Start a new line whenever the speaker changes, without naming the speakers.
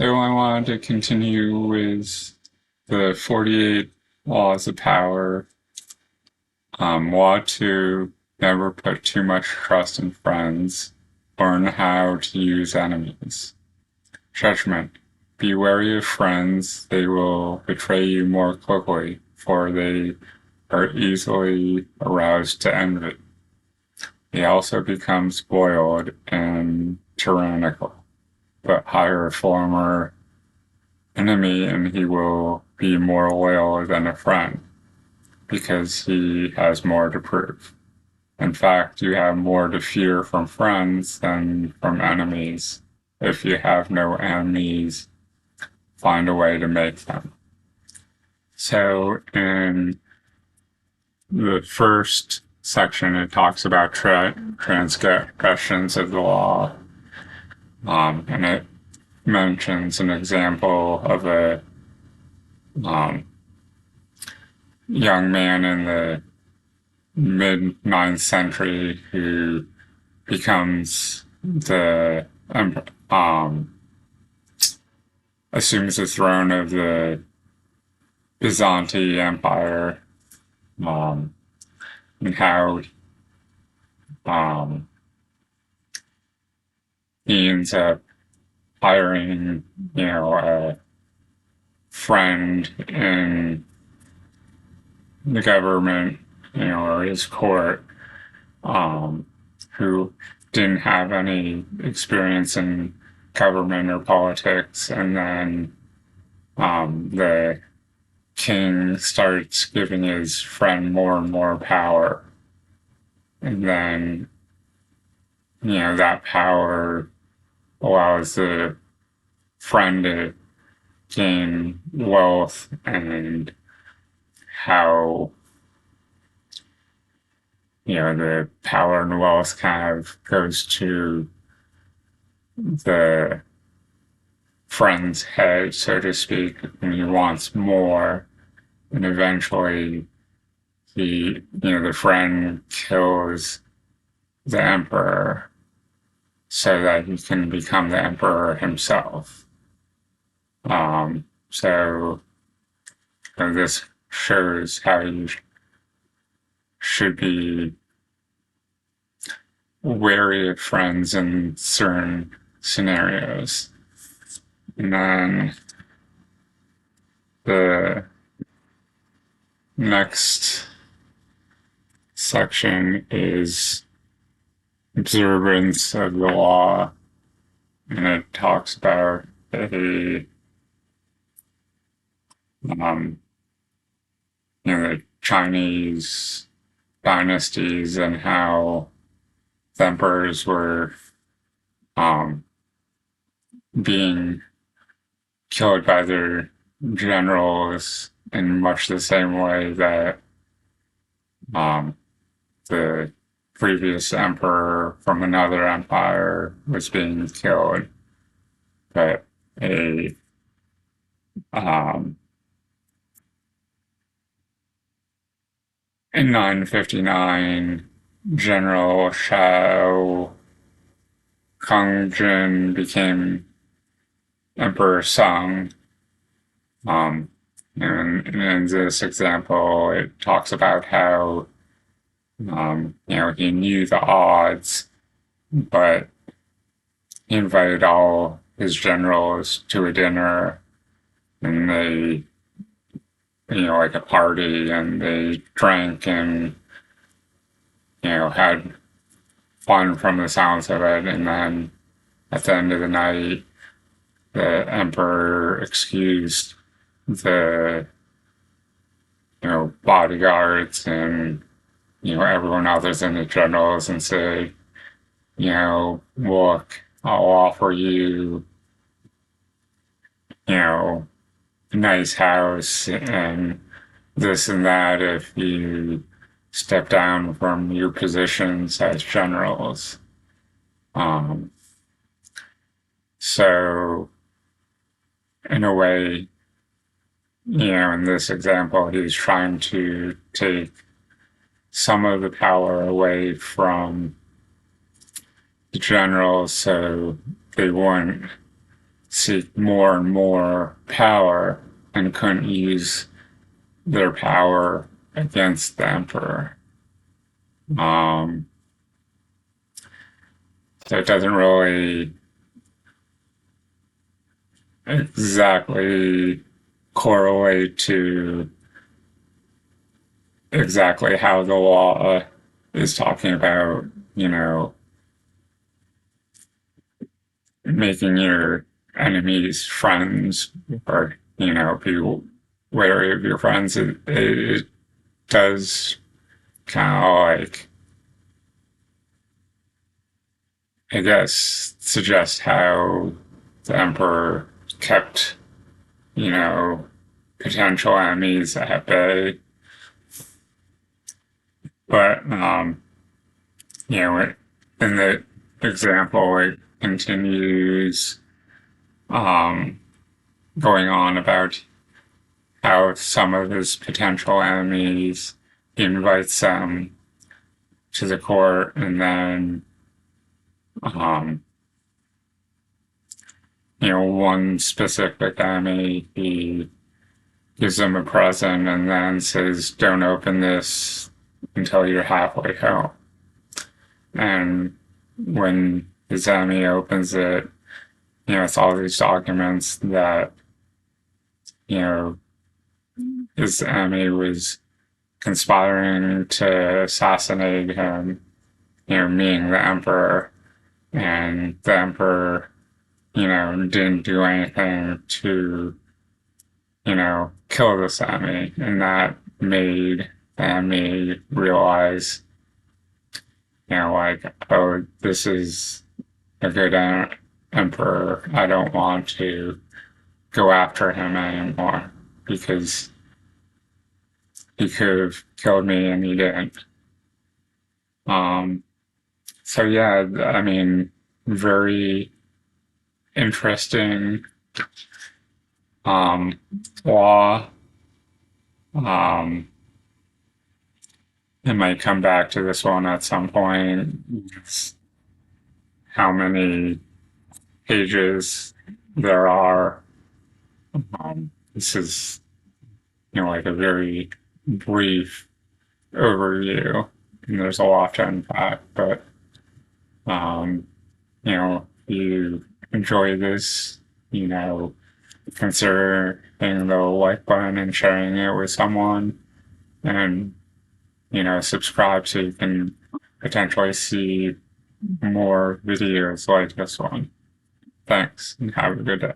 So I wanted to continue with the 48 laws of power. Law 2, never put too much trust in friends. Learn how to use enemies. Judgment. Be wary of friends. They will betray you more quickly, for they are easily aroused to envy. They also become spoiled and tyrannical, but hire a former enemy and he will be more loyal than a friend because he has more to prove. In fact, you have more to fear from friends than from enemies. If you have no enemies, find a way to make them. So in the first section, it talks about transgressions of the law, and it mentions an example of a young man in the mid 9th century who becomes the assumes the throne of the Byzantine Empire, and how um, he ends up hiring, a friend in the government, or his court, who didn't have any experience in government or politics, and then the king starts giving his friend more and more power, and then that power allows the friend to gain wealth, and how the power and wealth kind of goes to the friend's head, so to speak, and he wants more, and eventually the friend kills the emperor so that he can become the emperor himself. So this shows how you should be wary of friends in certain scenarios. And then the next section is observance of the law, and it talks about the Chinese dynasties and how the emperors were being killed by their generals in much the same way that the previous emperor from another empire was being killed. But in 959, General Shao Kongjin became Emperor Sung. And in this example, it talks about how, he knew the odds, but he invited all his generals to a dinner, and they, like a party, and they drank and, had fun from the sounds of it. And then at the end of the night, the emperor excused the, bodyguards and, everyone other than the generals, and said, look, I'll offer you, a nice house and this and that if you step down from your positions as generals. So in a way, in this example, he's trying to take some of the power away from the generals so they wouldn't seek more and more power and couldn't use their power against the emperor. Um, so it doesn't really exactly correlate to exactly how the law is talking about, making your enemies friends or, people wary of your friends. It does kind of like, I guess, suggest how the emperor kept, you know, potential enemies at bay. But, in the example, it continues um, going on about how some of his potential enemies, he invites them to the court, and then, um, one specific enemy, he gives them a present and then says, don't open this until you're halfway home. And when his enemy opens it, it's all these documents that, you know, his enemy was conspiring to assassinate him, meaning the emperor. And the emperor, didn't do anything to, kill this enemy. And that made the enemy realize, like, oh, this is a good emperor. I don't want to go after him anymore because he could have killed me and he didn't. Um, so yeah, I mean, very interesting law. Um, I might come back to this one at some point. It's how many pages there are. This is, like a very brief overview, and there's a lot to unpack, but, if you enjoy this, consider hitting the like button and sharing it with someone, and, subscribe so you can potentially see more videos like this one. Thanks, and have a good day.